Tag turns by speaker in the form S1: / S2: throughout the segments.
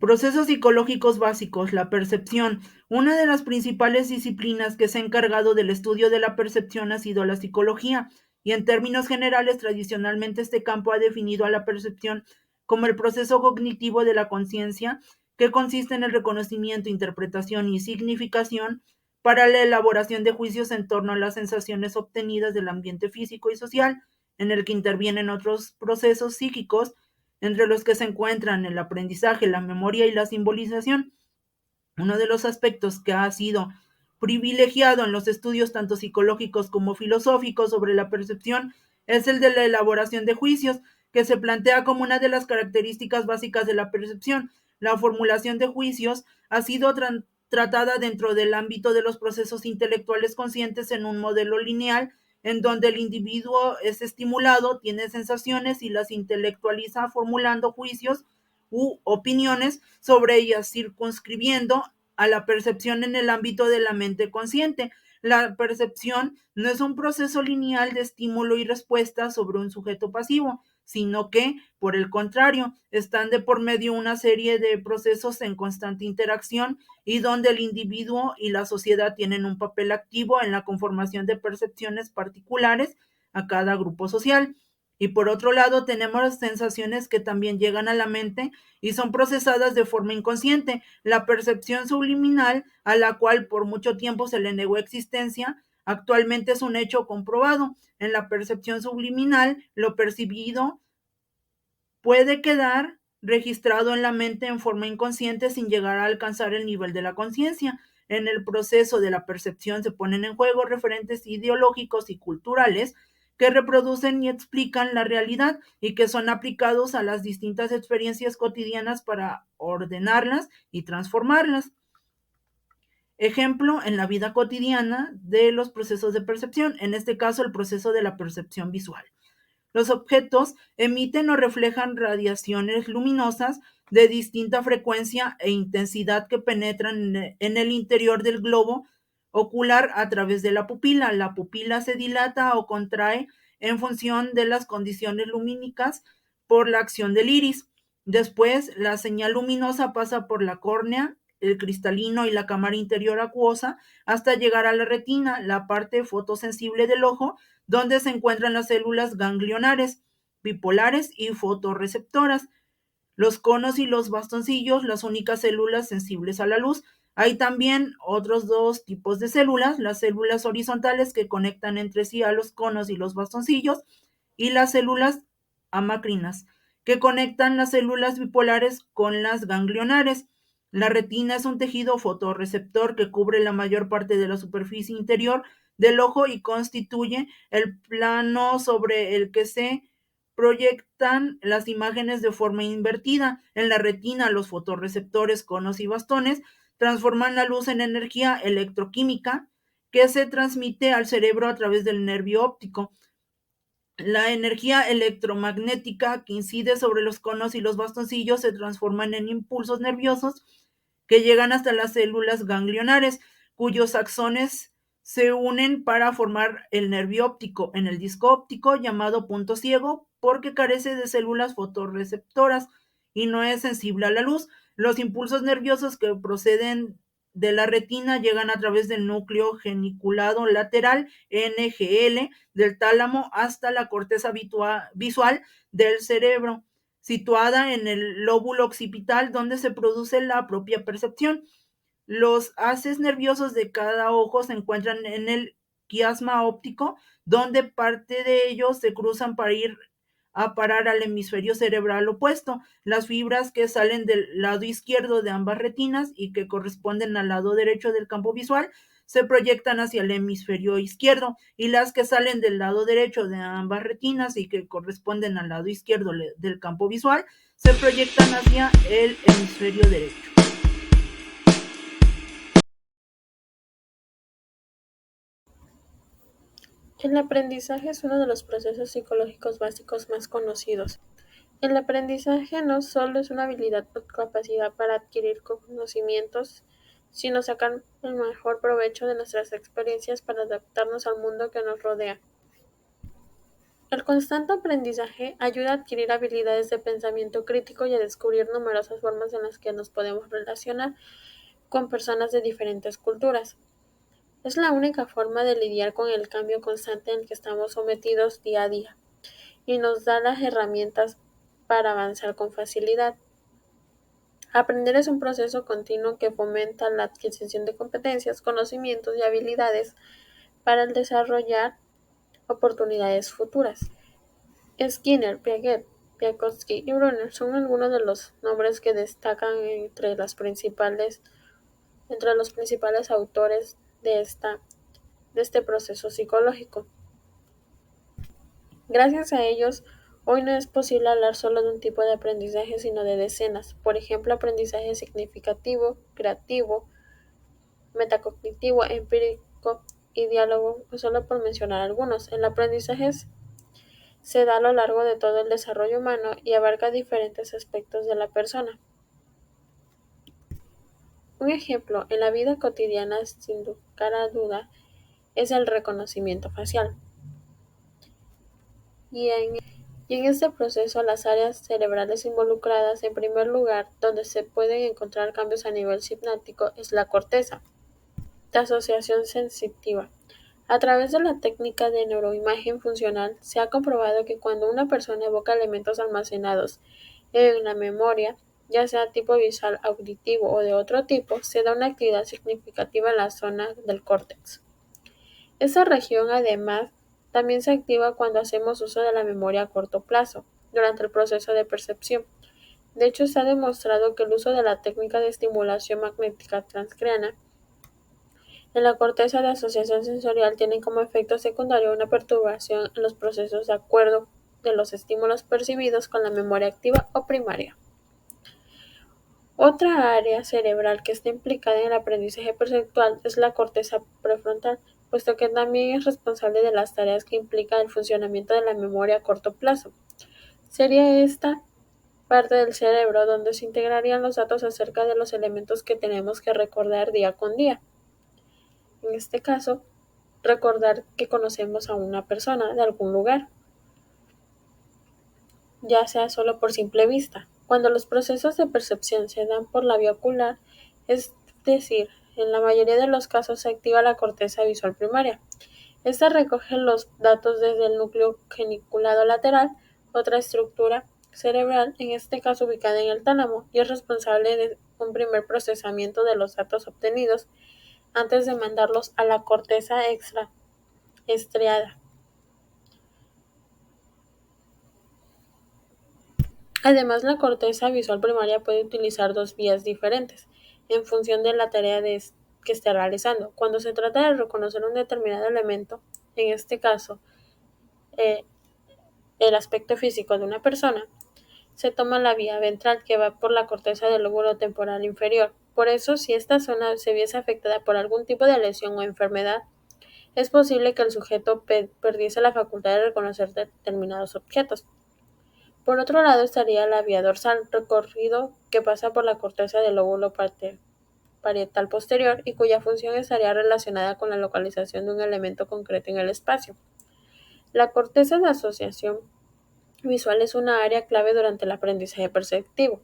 S1: Procesos psicológicos básicos, la percepción. Una de las principales disciplinas que se ha encargado del estudio de la percepción ha sido la psicología, y en términos generales, tradicionalmente este campo ha definido a la percepción como el proceso cognitivo de la conciencia, que consiste en el reconocimiento, interpretación y significación para la elaboración de juicios en torno a las sensaciones obtenidas del ambiente físico y social, en el que intervienen otros procesos psíquicos entre los que se encuentran el aprendizaje, la memoria y la simbolización. Uno de los aspectos que ha sido privilegiado en los estudios tanto psicológicos como filosóficos sobre la percepción es el de la elaboración de juicios, que se plantea como una de las características básicas de la percepción. La formulación de juicios ha sido tratada dentro del ámbito de los procesos intelectuales conscientes en un modelo lineal en donde el individuo es estimulado, tiene sensaciones y las intelectualiza formulando juicios u opiniones sobre ellas, circunscribiendo a la percepción en el ámbito de la mente consciente. La percepción no es un proceso lineal de estímulo y respuesta sobre un sujeto pasivo, sino que, por el contrario, están de por medio una serie de procesos en constante interacción y donde el individuo y la sociedad tienen un papel activo en la conformación de percepciones particulares a cada grupo social. Y por otro lado, tenemos las sensaciones que también llegan a la mente y son procesadas de forma inconsciente. La percepción subliminal, a la cual por mucho tiempo se le negó existencia, actualmente es un hecho comprobado. En la percepción subliminal, lo percibido puede quedar registrado en la mente en forma inconsciente sin llegar a alcanzar el nivel de la conciencia. En el proceso de la percepción se ponen en juego referentes ideológicos y culturales que reproducen y explican la realidad y que son aplicados a las distintas experiencias cotidianas para ordenarlas y transformarlas. Ejemplo, en la vida cotidiana de los procesos de percepción, en este caso el proceso de la percepción visual. Los objetos emiten o reflejan radiaciones luminosas de distinta frecuencia e intensidad que penetran en el interior del globo ocular a través de la pupila. La pupila se dilata o contrae en función de las condiciones lumínicas por la acción del iris. Después, la señal luminosa pasa por la córnea, el cristalino y la cámara interior acuosa hasta llegar a la retina, la parte fotosensible del ojo, donde se encuentran las células ganglionares, bipolares y fotorreceptoras, los conos y los bastoncillos, las únicas células sensibles a la luz. Hay también otros dos tipos de células, las células horizontales que conectan entre sí a los conos y los bastoncillos, y las células amacrinas, que conectan las células bipolares con las ganglionares. La retina es un tejido fotorreceptor que cubre la mayor parte de la superficie interior del ojo y constituye el plano sobre el que se proyectan las imágenes de forma invertida. En la retina, los fotorreceptores, conos y bastones transforman la luz en energía electroquímica que se transmite al cerebro a través del nervio óptico. La energía electromagnética que incide sobre los conos y los bastoncillos se transforman en impulsos nerviosos que llegan hasta las células ganglionares, cuyos axones se unen para formar el nervio óptico en el disco óptico llamado punto ciego porque carece de células fotorreceptoras y no es sensible a la luz. Los impulsos nerviosos que proceden de la retina llegan a través del núcleo geniculado lateral NGL del tálamo hasta la corteza visual del cerebro, situada en el lóbulo occipital donde se produce la propia percepción. Los haces nerviosos de cada ojo se encuentran en el quiasma óptico, donde parte de ellos se cruzan para ir a parar al hemisferio cerebral opuesto. Las fibras que salen del lado izquierdo de ambas retinas y que corresponden al lado derecho del campo visual se proyectan hacia el hemisferio izquierdo, y las que salen del lado derecho de ambas retinas y que corresponden al lado izquierdo del campo visual se proyectan hacia el hemisferio derecho.
S2: El aprendizaje es uno de los procesos psicológicos básicos más conocidos. El aprendizaje no solo es una habilidad o capacidad para adquirir conocimientos, sino sacar el mejor provecho de nuestras experiencias para adaptarnos al mundo que nos rodea. El constante aprendizaje ayuda a adquirir habilidades de pensamiento crítico y a descubrir numerosas formas en las que nos podemos relacionar con personas de diferentes culturas. Es la única forma de lidiar con el cambio constante en el que estamos sometidos día a día y nos da las herramientas para avanzar con facilidad. Aprender es un proceso continuo que fomenta la adquisición de competencias, conocimientos y habilidades para el desarrollar oportunidades futuras. Skinner, Piaget, Vygotsky y Brunner son algunos de los nombres que destacan entre los principales autores de este proceso psicológico. Gracias a ellos, hoy no es posible hablar solo de un tipo de aprendizaje, sino de decenas. Por ejemplo, aprendizaje significativo, creativo, metacognitivo, empírico y diálogo, solo por mencionar algunos. El aprendizaje se da a lo largo de todo el desarrollo humano y abarca diferentes aspectos de la persona. Un ejemplo en la vida cotidiana, sin lugar a duda, es el reconocimiento facial. Y en este proceso, las áreas cerebrales involucradas, en primer lugar, donde se pueden encontrar cambios a nivel sináptico, es la corteza de asociación sensitiva. A través de la técnica de neuroimagen funcional, se ha comprobado que cuando una persona evoca elementos almacenados en la memoria, ya sea tipo visual, auditivo o de otro tipo, se da una actividad significativa en la zona del córtex. Esta región, además, también se activa cuando hacemos uso de la memoria a corto plazo, durante el proceso de percepción. De hecho, se ha demostrado que el uso de la técnica de estimulación magnética transcraniana en la corteza de asociación sensorial tiene como efecto secundario una perturbación en los procesos de acuerdo de los estímulos percibidos con la memoria activa o primaria. Otra área cerebral que está implicada en el aprendizaje perceptual es la corteza prefrontal, puesto que también es responsable de las tareas que implican el funcionamiento de la memoria a corto plazo. Sería esta parte del cerebro donde se integrarían los datos acerca de los elementos que tenemos que recordar día con día. En este caso, recordar que conocemos a una persona de algún lugar, ya sea solo por simple vista. Cuando los procesos de percepción se dan por la vía ocular, es decir, en la mayoría de los casos se activa la corteza visual primaria. Esta recoge los datos desde el núcleo geniculado lateral, otra estructura cerebral, en este caso ubicada en el tálamo, y es responsable de un primer procesamiento de los datos obtenidos antes de mandarlos a la corteza extraestriada. Además, la corteza visual primaria puede utilizar dos vías diferentes, en función de la tarea que esté realizando. Cuando se trata de reconocer un determinado elemento, en este caso, el aspecto físico de una persona, se toma la vía ventral que va por la corteza del lóbulo temporal inferior. Por eso, si esta zona se viese afectada por algún tipo de lesión o enfermedad, es posible que el sujeto perdiese la facultad de reconocer determinados objetos. Por otro lado estaría la vía dorsal, recorrido que pasa por la corteza del lóbulo parietal posterior y cuya función estaría relacionada con la localización de un elemento concreto en el espacio. La corteza de asociación visual es una área clave durante el aprendizaje perceptivo,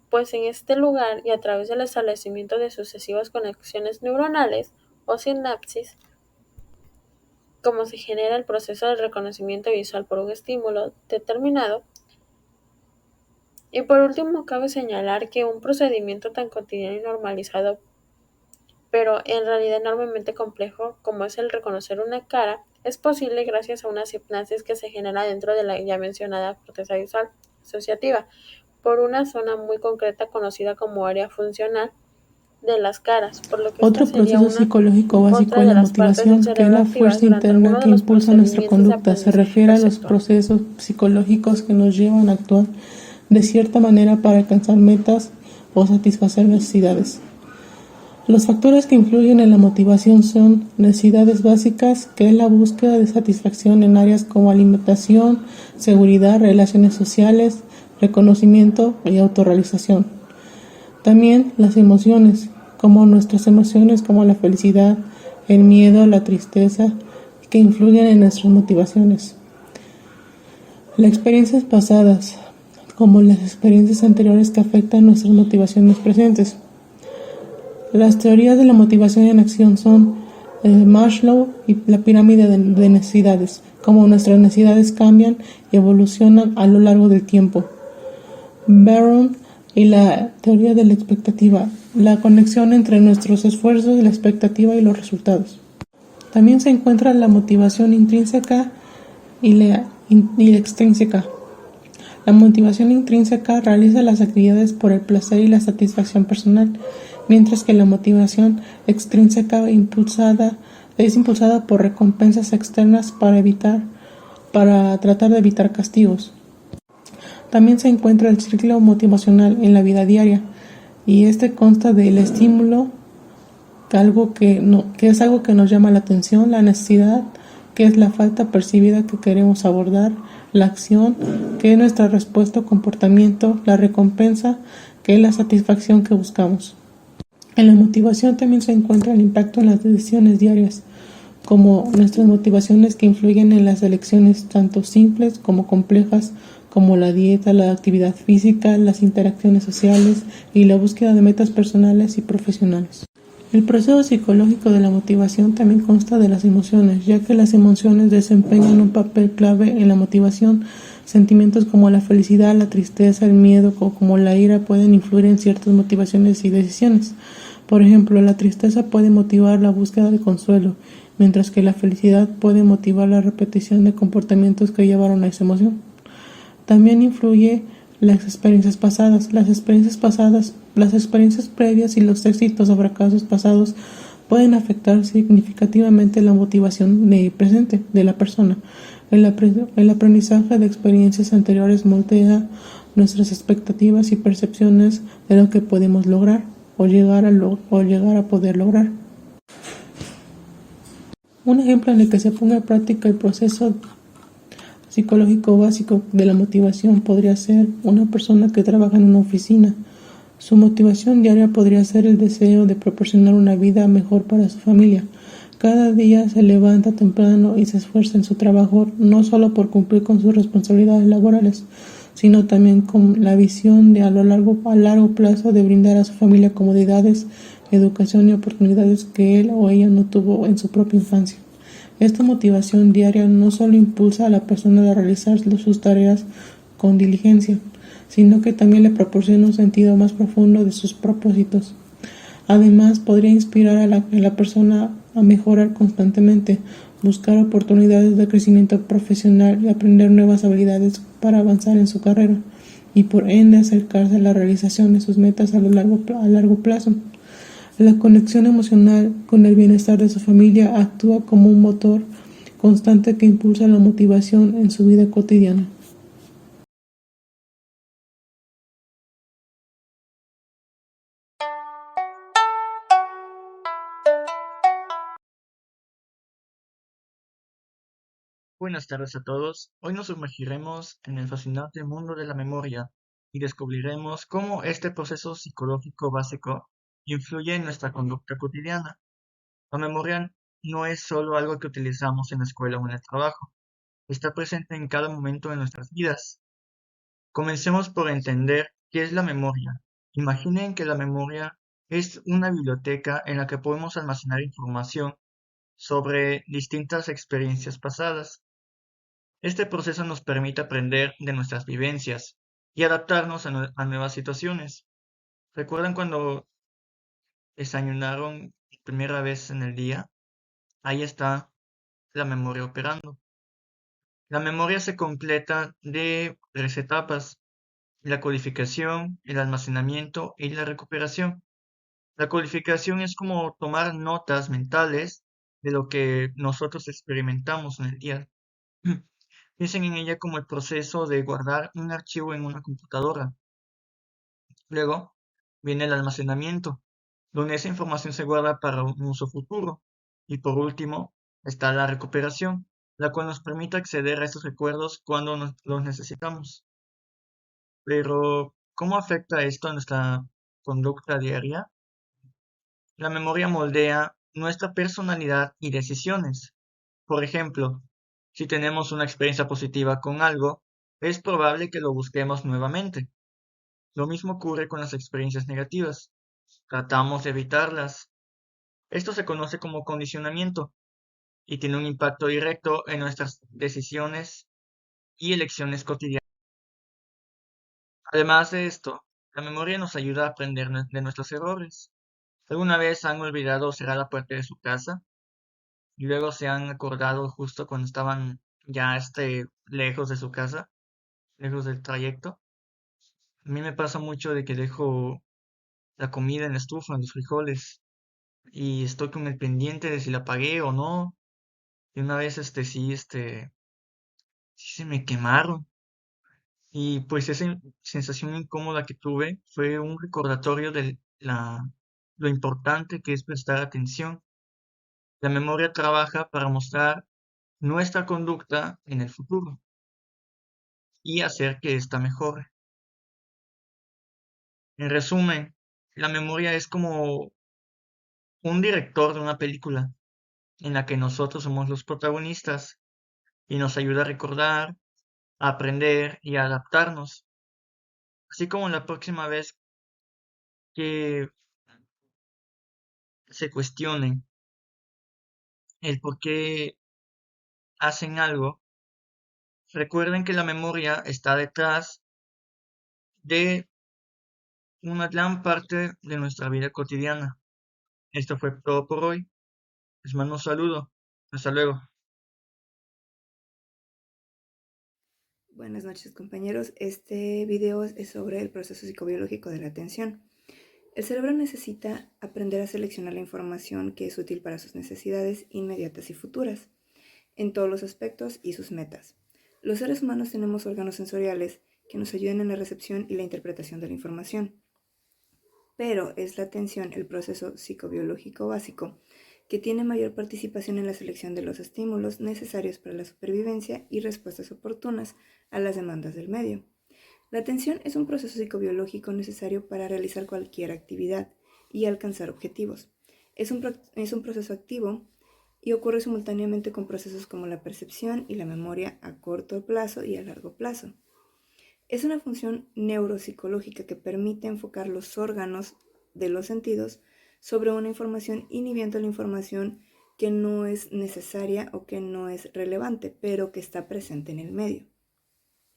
S2: pues en este lugar y a través del establecimiento de sucesivas conexiones neuronales o sinapsis, como se genera el proceso de reconocimiento visual por un estímulo determinado. Y por último, cabe señalar que un procedimiento tan cotidiano y normalizado, pero en realidad enormemente complejo, como es el reconocer una cara, es posible gracias a una sinapsis que se genera dentro de la ya mencionada corteza visual asociativa, por una zona muy concreta conocida como área funcional de las caras, por lo que
S3: Otro proceso psicológico básico es la motivación, que es la fuerza interna que impulsa nuestra conducta. Se refiere a los procesos psicológicos que nos llevan a actuar de cierta manera para alcanzar metas o satisfacer necesidades. Los factores que influyen en la motivación son necesidades básicas, que es la búsqueda de satisfacción en áreas como alimentación, seguridad, relaciones sociales, reconocimiento y autorrealización. También las emociones, como nuestras emociones como la felicidad, el miedo, la tristeza, que influyen en nuestras motivaciones. Las experiencias pasadas, como las experiencias anteriores que afectan nuestras motivaciones presentes. Las teorías de la motivación en acción son Maslow y la pirámide de necesidades, como nuestras necesidades cambian y evolucionan a lo largo del tiempo. Barron y la teoría de la expectativa, la conexión entre nuestros esfuerzos, la expectativa y los resultados. También se encuentra la motivación intrínseca y la extrínseca. La motivación intrínseca realiza las actividades por el placer y la satisfacción personal, mientras que la motivación extrínseca es impulsada por recompensas externas para tratar de evitar castigos. También se encuentra el ciclo motivacional en la vida diaria, y este consta del estímulo, que es algo que nos llama la atención, la necesidad, que es la falta percibida que queremos abordar, la acción, que es nuestra respuesta o comportamiento, la recompensa, que es la satisfacción que buscamos. En la motivación también se encuentra el impacto en las decisiones diarias, como nuestras motivaciones que influyen en las elecciones tanto simples como complejas, como la dieta, la actividad física, las interacciones sociales y la búsqueda de metas personales y profesionales. El proceso psicológico de la motivación también consta de las emociones, ya que las emociones desempeñan un papel clave en la motivación. Sentimientos como la felicidad, la tristeza, el miedo o como la ira pueden influir en ciertas motivaciones y decisiones. Por ejemplo, la tristeza puede motivar la búsqueda de consuelo, mientras que la felicidad puede motivar la repetición de comportamientos que llevaron a esa emoción. También influye las experiencias pasadas. Las experiencias previas y los éxitos o fracasos pasados pueden afectar significativamente la motivación presente de la persona. El aprendizaje de experiencias anteriores moldea nuestras expectativas y percepciones de lo que podemos lograr o llegar a poder lograr. Un ejemplo en el que se ponga en práctica el proceso psicológico básico de la motivación podría ser una persona que trabaja en una oficina. Su motivación diaria podría ser el deseo de proporcionar una vida mejor para su familia. Cada día se levanta temprano y se esfuerza en su trabajo, no solo por cumplir con sus responsabilidades laborales, sino también con la visión de a largo plazo de brindar a su familia comodidades, educación y oportunidades que él o ella no tuvo en su propia infancia. Esta motivación diaria no solo impulsa a la persona a realizar sus tareas con diligencia, sino que también le proporciona un sentido más profundo de sus propósitos. Además, podría inspirar a la persona a mejorar constantemente, buscar oportunidades de crecimiento profesional y aprender nuevas habilidades para avanzar en su carrera y por ende acercarse a la realización de sus metas a largo plazo. La conexión emocional con el bienestar de su familia actúa como un motor constante que impulsa la motivación en su vida cotidiana.
S4: Buenas tardes a todos. Hoy nos sumergiremos en el fascinante mundo de la memoria y descubriremos cómo este proceso psicológico básico influye en nuestra conducta cotidiana. La memoria no es solo algo que utilizamos en la escuela o en el trabajo, está presente en cada momento de nuestras vidas. Comencemos por entender qué es la memoria. Imaginen que la memoria es una biblioteca en la que podemos almacenar información sobre distintas experiencias pasadas. Este proceso nos permite aprender de nuestras vivencias y adaptarnos a nuevas situaciones. ¿Recuerdan cuando desayunaron por primera vez en el día? Ahí está la memoria operando. La memoria se completa de 3 etapas: la codificación, el almacenamiento y la recuperación. La codificación es como tomar notas mentales de lo que nosotros experimentamos en el día. Piensen en ella como el proceso de guardar un archivo en una computadora. Luego viene el almacenamiento, donde esa información se guarda para un uso futuro. Y por último está la recuperación, la cual nos permite acceder a esos recuerdos cuando los necesitamos. Pero, ¿cómo afecta esto a nuestra conducta diaria? La memoria moldea nuestra personalidad y decisiones. Por ejemplo, si tenemos una experiencia positiva con algo, es probable que lo busquemos nuevamente. Lo mismo ocurre con las experiencias negativas. Tratamos de evitarlas. Esto se conoce como condicionamiento y tiene un impacto directo en nuestras decisiones y elecciones cotidianas. Además de esto, la memoria nos ayuda a aprender de nuestros errores. ¿Alguna vez han olvidado cerrar la puerta de su casa y luego se han acordado justo cuando estaban ya lejos de su casa, lejos del trayecto? A mí me pasa mucho de que dejo la comida en la estufa, en los frijoles, y estoy con el pendiente de si la apagué o no. Y una vez sí se me quemaron. Y pues esa sensación incómoda que tuve fue un recordatorio de lo importante que es prestar atención. La memoria trabaja para mostrar nuestra conducta en el futuro y hacer que ésta mejore. En resumen, la memoria es como un director de una película en la que nosotros somos los protagonistas y nos ayuda a recordar, a aprender y a adaptarnos. Así como la próxima vez que se cuestionen el por qué hacen algo, recuerden que la memoria está detrás de una gran parte de nuestra vida cotidiana. Esto fue todo por hoy. Les mando un saludo. Hasta luego.
S5: Buenas noches, compañeros. Este video es sobre el proceso psicobiológico de la atención. El cerebro necesita aprender a seleccionar la información que es útil para sus necesidades inmediatas y futuras, en todos los aspectos y sus metas. Los seres humanos tenemos órganos sensoriales que nos ayudan en la recepción y la interpretación de la información. Pero es la atención el proceso psicobiológico básico que tiene mayor participación en la selección de los estímulos necesarios para la supervivencia y respuestas oportunas a las demandas del medio. La atención es un proceso psicobiológico necesario para realizar cualquier actividad y alcanzar objetivos. Es un proceso activo y ocurre simultáneamente con procesos como la percepción y la memoria a corto plazo y a largo plazo. Es una función neuropsicológica que permite enfocar los órganos de los sentidos sobre una información, inhibiendo la información que no es necesaria o que no es relevante, pero que está presente en el medio.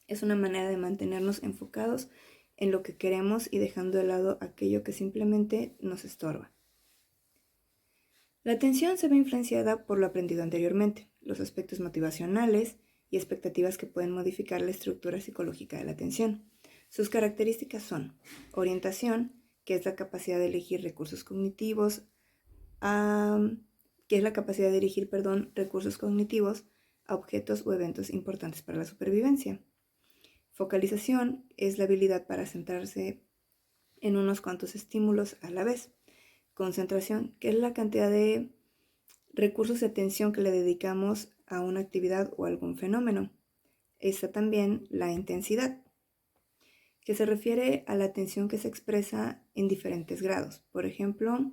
S5: Es una manera de mantenernos enfocados en lo que queremos y dejando de lado aquello que simplemente nos estorba. La atención se ve influenciada por lo aprendido anteriormente, los aspectos motivacionales y expectativas que pueden modificar la estructura psicológica de la atención. Sus características son orientación, que es la capacidad de elegir recursos cognitivos, recursos cognitivos a objetos o eventos importantes para la supervivencia. Focalización es la habilidad para centrarse en unos cuantos estímulos a la vez. Concentración, que es la cantidad de recursos de atención que le dedicamos a una actividad o algún fenómeno. Está también la intensidad, que se refiere a la atención que se expresa en diferentes grados. Por ejemplo,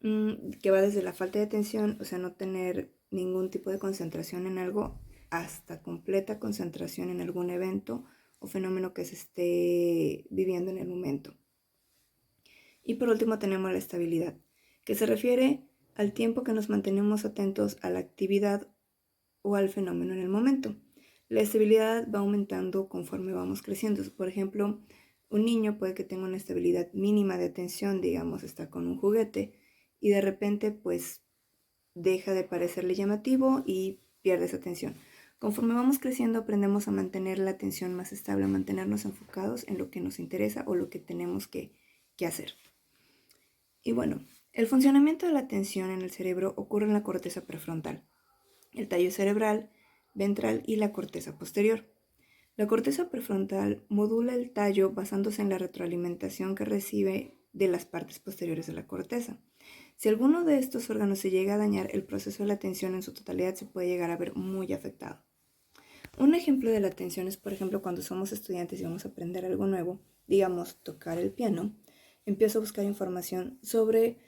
S5: que va desde la falta de atención, o sea, no tener ningún tipo de concentración en algo, hasta completa concentración en algún evento o fenómeno que se esté viviendo en el momento. Y por último tenemos la estabilidad, que se refiere al tiempo que nos mantenemos atentos a la actividad o al fenómeno en el momento. La estabilidad va aumentando conforme vamos creciendo. Por ejemplo, un niño puede que tenga una estabilidad mínima de atención, digamos, está con un juguete y de repente pues deja de parecerle llamativo y pierde esa atención. Conforme vamos creciendo aprendemos a mantener la atención más estable, a mantenernos enfocados en lo que nos interesa o lo que tenemos que hacer. Y bueno, el funcionamiento de la atención en el cerebro ocurre en la corteza prefrontal, el tallo cerebral, ventral y la corteza posterior. La corteza prefrontal modula el tallo basándose en la retroalimentación que recibe de las partes posteriores de la corteza. Si alguno de estos órganos se llega a dañar, el proceso de la atención en su totalidad se puede llegar a ver muy afectado. Un ejemplo de la atención es, por ejemplo, cuando somos estudiantes y vamos a aprender algo nuevo, digamos, tocar el piano, empiezo a buscar información sobre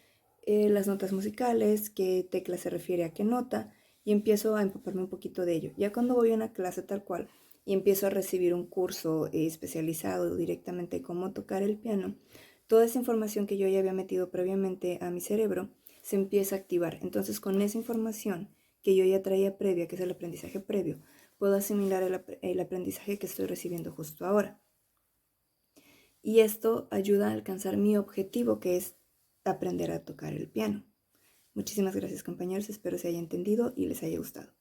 S5: las notas musicales, qué tecla se refiere a qué nota, y empiezo a empaparme un poquito de ello. Ya cuando voy a una clase tal cual, y empiezo a recibir un curso especializado directamente en cómo tocar el piano, toda esa información que yo ya había metido previamente a mi cerebro se empieza a activar. Entonces, con esa información que yo ya traía previa, que es el aprendizaje previo, puedo asimilar el aprendizaje que estoy recibiendo justo ahora. Y esto ayuda a alcanzar mi objetivo, que es aprender a tocar el piano. Muchísimas gracias, compañeros. Espero se haya entendido y les haya gustado.